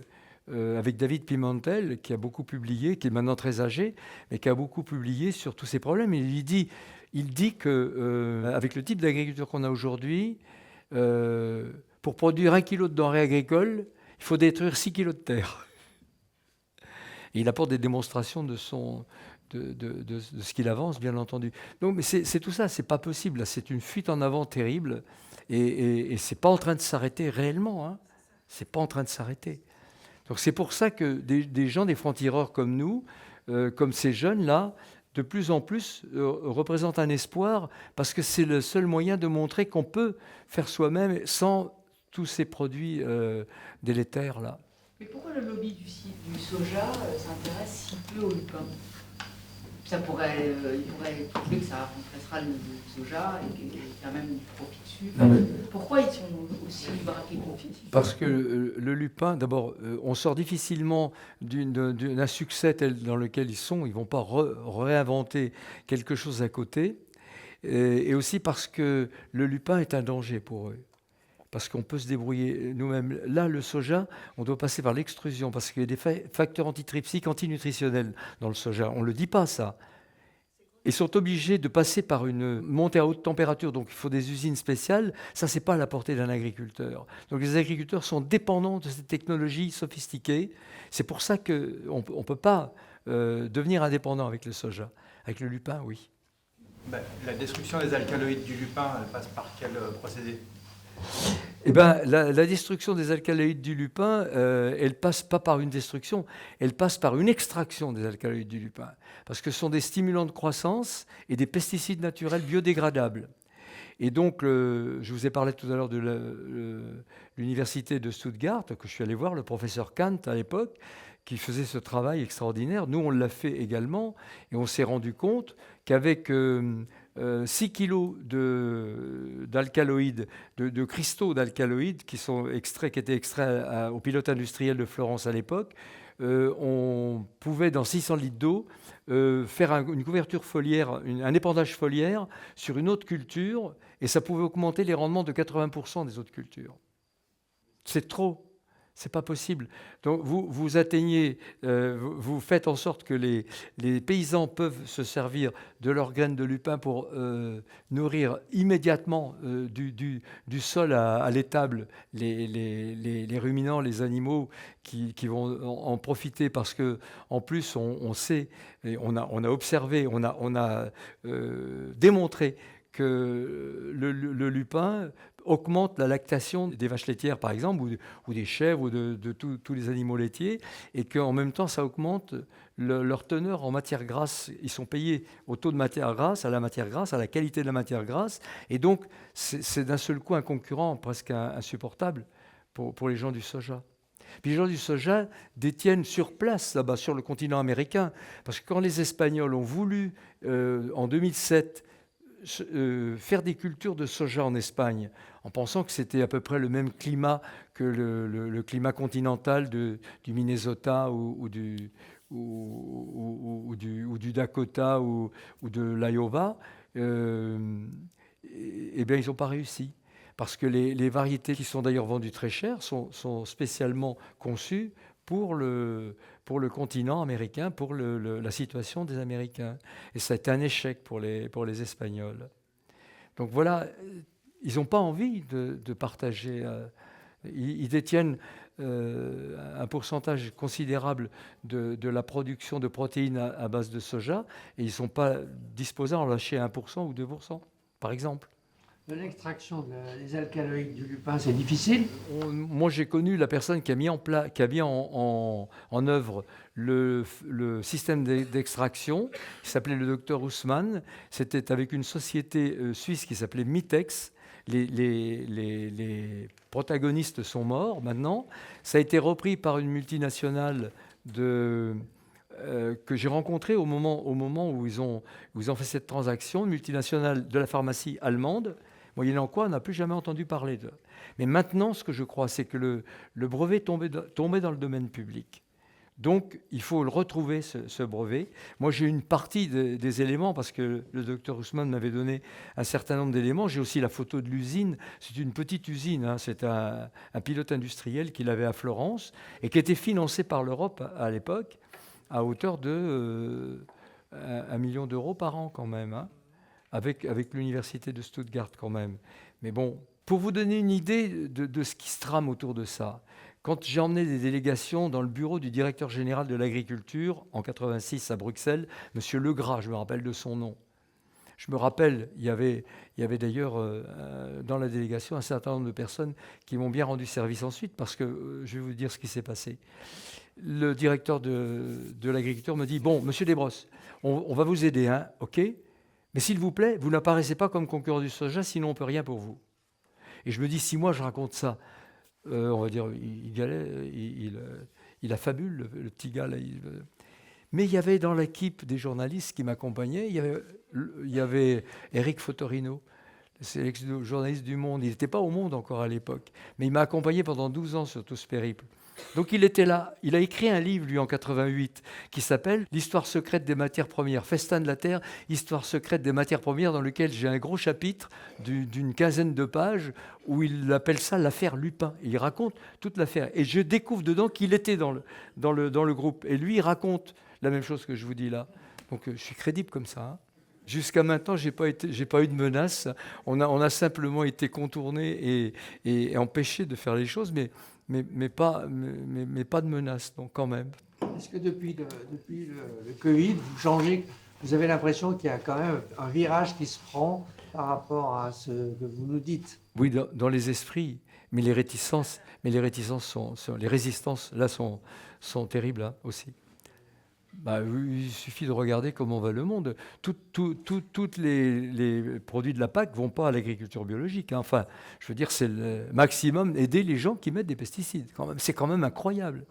avec David Pimentel, qui a beaucoup publié, qui est maintenant très âgé, mais qui a beaucoup publié sur tous ces problèmes. Et il dit que avec le type d'agriculture qu'on a aujourd'hui, pour produire 1 kilo de denrées agricoles, il faut détruire 6 kilos de terre. Et il apporte des démonstrations de ce qu'il avance, bien entendu. Donc, mais c'est tout ça, c'est pas possible. Là, c'est une fuite en avant terrible, et c'est pas en train de s'arrêter réellement. Hein. C'est pas en train de s'arrêter. Donc c'est pour ça que des gens, des francs-tireurs comme nous, comme ces jeunes-là, de plus en plus représentent un espoir, parce que c'est le seul moyen de montrer qu'on peut faire soi-même sans tous ces produits délétères-là. Mais pourquoi le lobby du soja s'intéresse si peu au lupin ? Il pourrait trouver que ça remplacera le soja et qu'il y a même du profit dessus. Pourquoi ils sont aussi braqués compétitifs ? Parce que le lupin, d'abord, on sort difficilement d'un succès tel dans lequel ils sont. Ils ne vont pas réinventer quelque chose à côté. Et aussi parce que le lupin est un danger pour eux. Parce qu'on peut se débrouiller nous-mêmes. Là, le soja, on doit passer par l'extrusion, parce qu'il y a des facteurs antitrypsiques, antinutritionnels dans le soja. On ne le dit pas, ça. Ils sont obligés de passer par une montée à haute température, donc il faut des usines spéciales. Ça, ce n'est pas à la portée d'un agriculteur. Donc les agriculteurs sont dépendants de ces technologies sophistiquées. C'est pour ça qu'on ne peut pas devenir indépendant avec le soja. Avec le lupin, oui. La destruction des alcaloïdes du lupin, elle passe par quel procédé ? Eh ben, la destruction des alcaloïdes du lupin, elle passe pas par une destruction, elle passe par une extraction des alcaloïdes du lupin. Parce que ce sont des stimulants de croissance et des pesticides naturels biodégradables. Et donc, je vous ai parlé tout à l'heure de l'université de Stuttgart, que je suis allé voir, le professeur Kant à l'époque, qui faisait ce travail extraordinaire. Nous, on l'a fait également, et on s'est rendu compte qu'avec 6 kilos d'alcaloïdes, de cristaux d'alcaloïdes qui étaient extraits au pilote industriel de Florence à l'époque, on pouvait, dans 600 litres d'eau, faire une couverture foliaire, un épandage foliaire sur une autre culture, et ça pouvait augmenter les rendements de 80% des autres cultures. C'est trop. C'est pas possible. Donc vous atteignez, vous faites en sorte que les paysans peuvent se servir de leurs graines de lupin pour nourrir immédiatement du sol à l'étable les ruminants, les animaux qui vont en profiter, parce que en plus on sait, et on a observé, on a démontré que le lupin augmente la lactation des vaches laitières, par exemple, ou des chèvres, ou de tous les animaux laitiers, et qu'en même temps, ça augmente leur teneur en matière grasse. Ils sont payés au taux de matière grasse, à la matière grasse, à la qualité de la matière grasse, et donc c'est d'un seul coup un concurrent presque insupportable pour les gens du soja. Puis les gens du soja détiennent sur place, là-bas, sur le continent américain, parce que quand les Espagnols ont voulu, en 2007, faire des cultures de soja en Espagne, en pensant que c'était à peu près le même climat que le climat continental du Minnesota ou du Dakota ou de l'Iowa, eh bien, ils n'ont pas réussi. Parce que les variétés qui sont d'ailleurs vendues très chères sont spécialement conçues pour le continent américain, pour la situation des Américains. Et ça a été un échec pour les Espagnols. Donc voilà, ils n'ont pas envie de partager. Ils détiennent un pourcentage considérable de la production de protéines à base de soja, et ils ne sont pas disposés à en lâcher 1% ou 2%, par exemple. L'extraction des alcaloïdes du lupin, c'est difficile. Moi, j'ai connu la personne qui a mis en œuvre le système d'extraction, qui s'appelait le docteur Haussmann. C'était avec une société suisse qui s'appelait Mitex. Les protagonistes sont morts maintenant. Ça a été repris par une multinationale que j'ai rencontrée au moment où ils ont fait cette transaction, une multinationale de la pharmacie allemande, moyennant quoi on n'a plus jamais entendu parler d'eux. Mais maintenant, ce que je crois, c'est que le brevet est tombé dans le domaine public. Donc, il faut le retrouver, ce brevet. Moi, j'ai une partie des éléments, parce que le docteur Haussmann m'avait donné un certain nombre d'éléments. J'ai aussi la photo de l'usine. C'est une petite usine. Hein. C'est un pilote industriel qu'il avait à Florence et qui était financé par l'Europe à l'époque à hauteur de 1 million d'euros par an quand même, hein, avec l'université de Stuttgart quand même. Mais bon, pour vous donner une idée de ce qui se trame autour de ça, quand j'ai emmené des délégations dans le bureau du directeur général de l'agriculture, en 86 à Bruxelles, M. Legras, je me rappelle de son nom. Je me rappelle, il y avait d'ailleurs dans la délégation un certain nombre de personnes qui m'ont bien rendu service ensuite, parce que je vais vous dire ce qui s'est passé. Le directeur de l'agriculture me dit « Bon, monsieur Desbrosses, on va vous aider, hein, ok ? Mais s'il vous plaît, vous n'apparaissez pas comme concurrent du soja, sinon on ne peut rien pour vous. » Et je me dis, si moi je raconte ça, on va dire, il affabule, le petit gars là. Mais il y avait dans l'équipe des journalistes qui m'accompagnaient, il y avait Eric Fotorino, c'est l'ex-journaliste du Monde. Il n'était pas au Monde encore à l'époque, mais il m'a accompagné pendant 12 ans sur tout ce périple. Donc il était là. Il a écrit un livre, lui, en 88, qui s'appelle « L'histoire secrète des matières premières. Festin de la Terre, histoire secrète des matières premières », dans lequel j'ai un gros chapitre d'une quinzaine de pages où il appelle ça l'affaire Lupin. Et il raconte toute l'affaire. Et je découvre dedans qu'il était dans le groupe. Et lui, il raconte la même chose que je vous dis là. Donc je suis crédible comme ça, hein. Jusqu'à maintenant, j'ai pas eu de menace. On a simplement été contourné et empêché de faire les choses, mais pas de menace, donc quand même. Est-ce que depuis le Covid, vous changez, vous avez l'impression qu'il y a quand même un virage qui se prend par rapport à ce que vous nous dites? Oui, dans les esprits, mais les résistances là sont terribles, hein, aussi. Bah, il suffit de regarder comment va le monde. Tous les produits de la PAC ne vont pas à l'agriculture biologique, hein. Enfin, je veux dire, c'est le maximum, aider les gens qui mettent des pesticides. C'est quand même incroyable.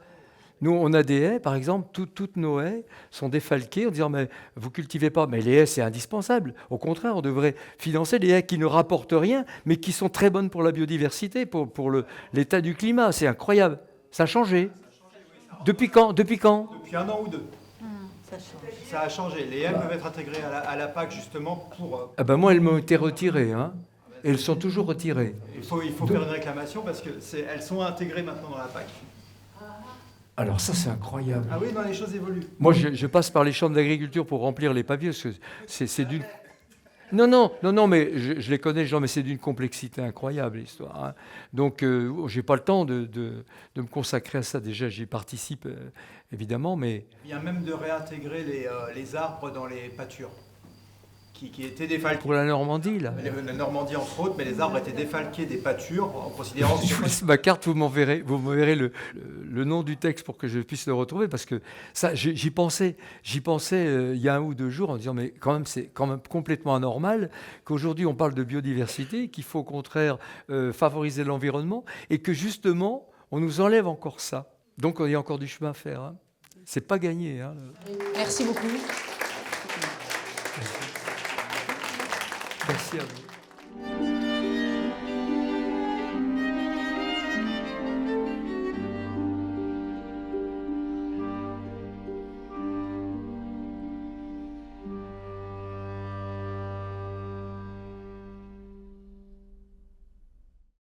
Nous, on a des haies, par exemple, toutes nos haies sont défalquées en disant « mais vous ne cultivez pas ». Mais les haies, c'est indispensable. Au contraire, on devrait financer les haies qui ne rapportent rien, mais qui sont très bonnes pour la biodiversité, pour l'état du climat. C'est incroyable. Ça a changé. Depuis quand? Depuis 1 an ou 2. Ça a changé. Les haies peuvent être intégrées à la PAC justement pour... Ah ben moi, elles m'ont été retirées, hein. Et elles sont toujours retirées. Il faut faire une réclamation parce qu'elles sont intégrées maintenant dans la PAC. Alors ça, c'est incroyable. Ah oui, non, les choses évoluent. Moi, je passe par les chambres d'agriculture pour remplir les papiers, parce que c'est d'une... Non, mais je les connais, mais c'est d'une complexité incroyable, l'histoire, hein. Donc, je n'ai pas le temps de me consacrer à ça. Déjà, j'y participe, évidemment, mais... Il y a même de réintégrer les arbres dans les pâtures, qui étaient défalqués. Pour la Normandie, là. La Normandie, entre autres, mais les arbres étaient défalqués des pâtures, en considérant... Je vous laisse ma carte, vous me verrez le nom du texte pour que je puisse le retrouver, parce que ça, j'y pensais il y a 1 ou 2 jours en disant, mais quand même, c'est quand même complètement anormal qu'aujourd'hui on parle de biodiversité, qu'il faut au contraire favoriser l'environnement, et que justement, on nous enlève encore ça. Donc il y a encore du chemin à faire, hein. C'est pas gagné, hein. Merci beaucoup. Merci à vous.